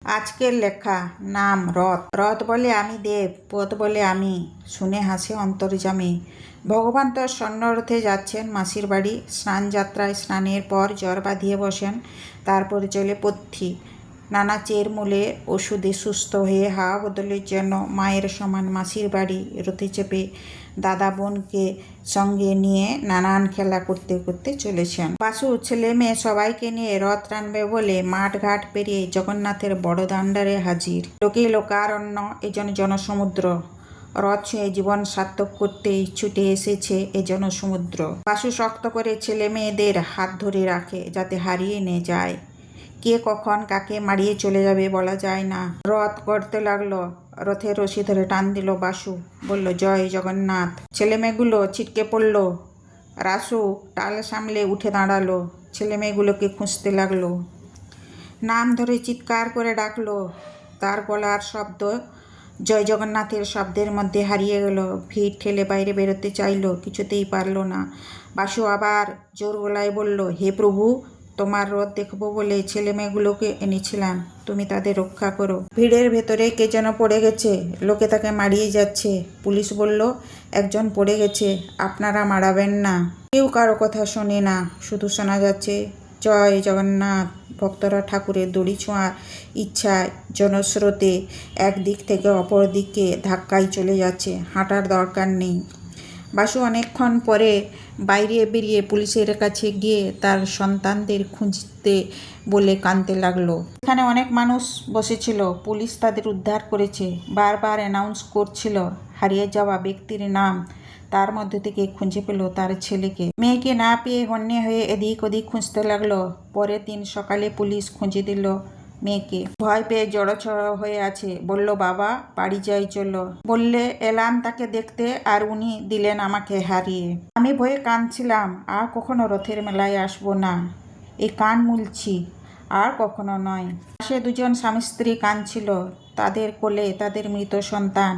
আজকের লেখা নাম রথ। রথ বলে আমি দেব, পথ বলে আমি, শুনে হাসে অন্তর্যামী। ভগবান তো স্বর্ণরথে যাচ্ছেন মাসির বাড়ি। স্নান যাত্রায় স্নানের পর জ্বর বাঁধিয়ে বসেন, তারপরে চলে পথ্যি। নানা চেরমূলে ওষুধে সুস্থ হয়ে হাওয়া বদলের জন্য মায়ের সমান মাসির বাড়ি রথে চেপে দাদা বোনকে সঙ্গে নিয়ে নানান খেলা করতে করতে চলেছেন। বাসু ছেলে মেয়ে সবাইকে নিয়ে রথ টানবে বলে মাঠ ঘাট পেরিয়ে জগন্নাথের বড় দাণ্ডারে হাজির। লোকে লোকারণ্য এজন জনসমুদ্র। রথ ছুঁয়ে জীবন সার্থক করতেই ছুটে এসেছে এ জনসমুদ্র। বাসু শক্ত করে ছেলে মেয়েদের হাত ধরে রাখে যাতে হারিয়ে নিয়ে যায়। কে কখন কাকে মারিয়ে চলে যাবে বলা যায় না। রথ গড়তে লাগলো। রথের রশি ধরে টান দিল বাসু, বলল জয় জগন্নাথ। ছেলে মেয়েগুলো ছিটকে পড়ল। রাসু টাল সামলে উঠে দাঁড়ালো, ছেলে মেয়েগুলোকে খুঁজতে লাগলো। নাম ধরে চিৎকার করে ডাকলো। তার গলার শব্দ জয় জগন্নাথের শব্দের মধ্যে হারিয়ে গেল। ভিড় ঠেলে বাইরে বেরোতে চাইল, কিছুতেই পারল না। বাসু আবার জোর গলায় বলল, হে প্রভু, তোমার রথ দেখবো বলে ছেলে মেয়েগুলোকে এনেছিলাম, তুমি তাদের রক্ষা করো। ভিড়ের ভেতরে কে যেন পড়ে গেছে, লোকে তাকে মারিয়ে যাচ্ছে। পুলিশ বলল, একজন পড়ে গেছে, আপনারা মারাবেন না। কেউ কারো কথা শোনে না, শুধু শোনা যাচ্ছে জয় জগন্নাথ। ভক্তরা ঠাকুরের দড়ি ছোঁয়ার ইচ্ছায় জনস্রোতে একদিক থেকে অপর দিকে ধাক্কায় চলে যাচ্ছে, হাঁটার দরকার নেই। বাসু অনেকক্ষণ পরে বাইরে বেরিয়ে পুলিশের কাছে গিয়ে তার সন্তানদের খুঁজতে বলে কাঁদতে লাগলো। এখানে অনেক মানুষ বসেছিল, পুলিশ তাদের উদ্ধার করেছে, বারবার অ্যানাউন্স করছিল হারিয়ে যাওয়া ব্যক্তির নাম। তার মধ্যে থেকে খুঁজে পেল তার ছেলেকে। মেয়েকে না পেয়ে হন্যে হয়ে এদিক ওদিক খুঁজতে লাগলো। পরের দিন সকালে পুলিশ খুঁজে দিল মেয়েকে। ভয় পেয়ে জড়োছড়ো হয়ে আছে, বলল বাবা বাড়ি যাই চলো। বললে এলাম তাকে দেখতে, আর উনি দিলেন আমাকে হারিয়ে। আমি ভয়ে কাঁদছিলাম, আর কখনো রথের মেলায় আসবো না, এই কান মুলছি, আর কখনো নয়। পাশে দুজন স্বামী স্ত্রী কাঁদছিল, তাদের কোলে তাদের মৃত সন্তান।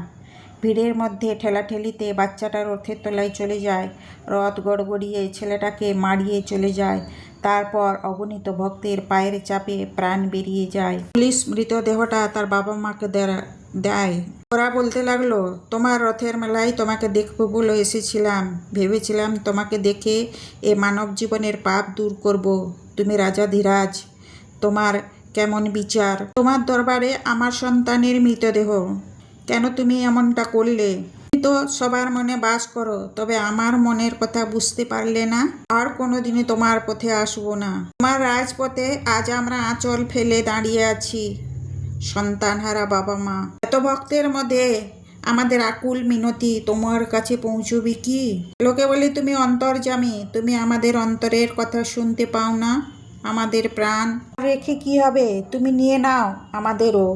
ভিড়ের মধ্যে ঠেলাঠেলিতে বাচ্চাটা রথের তলায় চলে যায়। রথ গড়গড়িয়ে ছেলেটাকে মারিয়ে চলে যায়। তারপর অগণিত ভক্তের পায়ের চাপে প্রাণ বেরিয়ে যায়। পুলিশ মৃতদেহটা তার বাবা মাকে দেয়। ওরা বলতে লাগলো, তোমার রথের মেলায় তোমাকে দেখবো বলে এসেছিলাম, ভেবেছিলাম তোমাকে দেখে এ মানব জীবনের পাপ দূর করব। তুমি রাজাধিরাজ, তোমার কেমন বিচার? তোমার দরবারে আমার সন্তানের মৃতদেহ, কেন তুমি এমনটা করলে? তুমি তো সবার মনে বাস করো, তবে আমার মনের কথা বুঝতে পারলে না? আর কোনোদিনই তোমার পথে আসবো না। তোমার রাজপথে আজ আমরা আঁচল ফেলে দাঁড়িয়ে আছি, সন্তানহারা বাবা মা। এত ভক্তের মধ্যে আমাদের আকুল মিনতি তোমার কাছে পৌঁছবি কি? লোকে বলে তুমি অন্তর্যামী, তুমি আমাদের অন্তরের কথা শুনতে পাও না? আমাদের প্রাণ রেখে কি হবে? তুমি নিয়ে নাও আমাদেরও।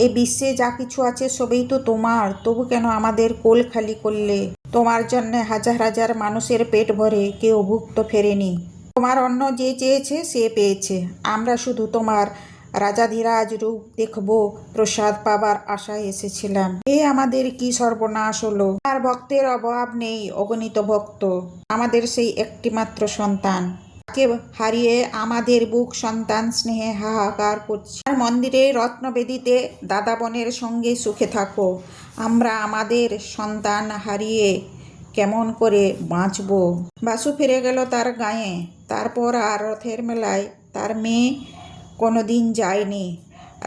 এই বিশ্বে যা কিছু আছে সবই তো তোমার, তবু কেন আমাদের কোল খালি করলে? তোমার জন্যে হাজার হাজার মানুষের পেট ভরে কেউ ভুক্ত ফেরেনি। তোমার অন্ন যে চেয়েছে সে পেয়েছে, আমরা শুধু তোমার রাজাধিরাজ রূপ দেখব, প্রসাদ পাবার আশায় এসেছিলাম। এ আমাদের কি সর্বনাশ হলো! আর ভক্তের অভাব নেই, অগণিত ভক্ত, আমাদের সেই একটিমাত্র সন্তান। তাকে হারিয়ে আমাদের বুক সন্তান স্নেহে হাহাকার করছে। আর মন্দিরে রত্নবেদিতে দাদা বোনের সঙ্গে সুখে থাকো। আমরা আমাদের সন্তান হারিয়ে কেমন করে বাঁচব? বাসু ফিরে গেল তার গাঁয়ে। তারপর আর রথের মেলায় তার মেয়ে কোনোদিন যায়নি।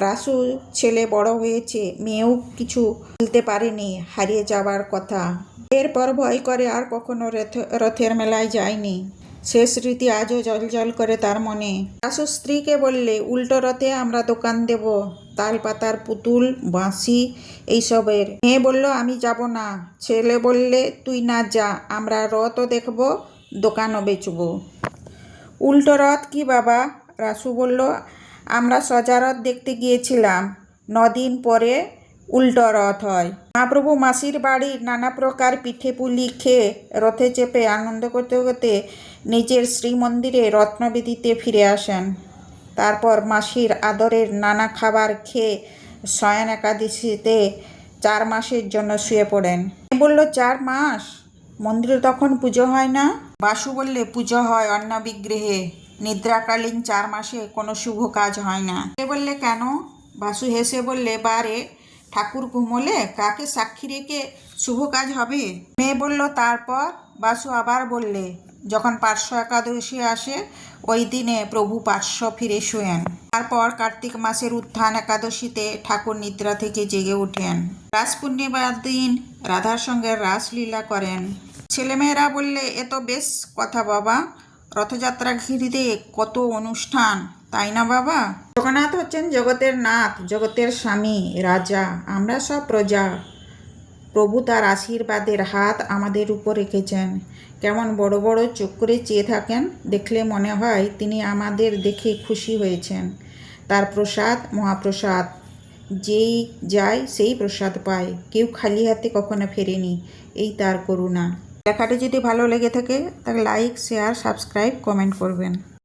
রাসু ছেলে বড় হয়েছে, মেয়েও কিছু বলতে পারেনি হারিয়ে যাবার কথা। এরপর ভয় করে আর কখনো রথের মেলায় যায়নি। সে স্মৃতি আজও জল করে তার মনে। রাসু স্ত্রীকে বললে, উল্টো রথে আমরা দোকান দেব, তাল পাতার পুতুল, বাঁশি এইসবের। মেয়ে বলল, আমি যাব না। ছেলে বললে, তুই না যা, আমরা রথও দেখব, দোকানও বেচব। উল্টো রথ কি বাবা? রাসু বলল, আমরা সজা রথ দেখতে গিয়েছিলাম, 9 দিন পরে উল্টো রথ হয়। মহাপ্রভু মাসির বাড়ির নানা প্রকার পিঠে পুলি খেয়ে রথে চেপে আনন্দ করতে করতে নিজের শ্রীমন্দিরে রত্নবেদিতে ফিরে আসেন। তারপর মাসির আদরের নানা খাবার খেয়ে শয়ন একাদশীতে 4 মাসের জন্য শুয়ে পড়েন। বলল, 4 মাস? মন্দিরে তখন পুজো হয় না? বাসু বললে, পুজো হয় অন্ন বিগ্রহে, নিদ্রাকালীন 4 মাসে কোনো শুভ কাজ হয় না। সে বললে, কেন? বাসু হেসে বললে, বারে ঠাকুর ঘুমোলে কাকে সাক্ষী রেখে শুভ কাজ হবে? মেয়ে বলল, তারপর? বাসু আবার বললে, যখন পার্শ্ব একাদশী আসে ওই দিনে প্রভু পার্শ্ব ফিরে শোয়েন। তারপর কার্তিক মাসের উত্থান একাদশীতে ঠাকুর নিদ্রা থেকে জেগে ওঠেন, রাস পূর্ণিমার দিন রাধার সঙ্গে রাসলীলা করেন। ছেলেমেয়েরা বললে, এ তো বেশ কথা বাবা, রথযাত্রা ঘিরে কত অনুষ্ঠান, তাই না বাবা? জগন্নাথ হচ্ছেন জগতের নাথ, জগতের স্বামী, রাজা, আমরা সব প্রজা। প্রভু তার আশীর্বাদের হাত আমাদের উপর রেখেছেন। কেমন বড় বড় চোখ করে চেয়ে থাকেন, দেখলে মনে হয় তিনি আমাদের দেখে খুশি হয়েছেন। তার প্রসাদ মহাপ্রসাদ, যেই যায় সেই প্রসাদ পায়, কেউ খালি হাতে কখনো ফেরেনি, এই তার করুণা। লেখাটি যদি ভালো লেগে থাকে তাহলে লাইক, শেয়ার, সাবস্ক্রাইব, কমেন্ট করবেন।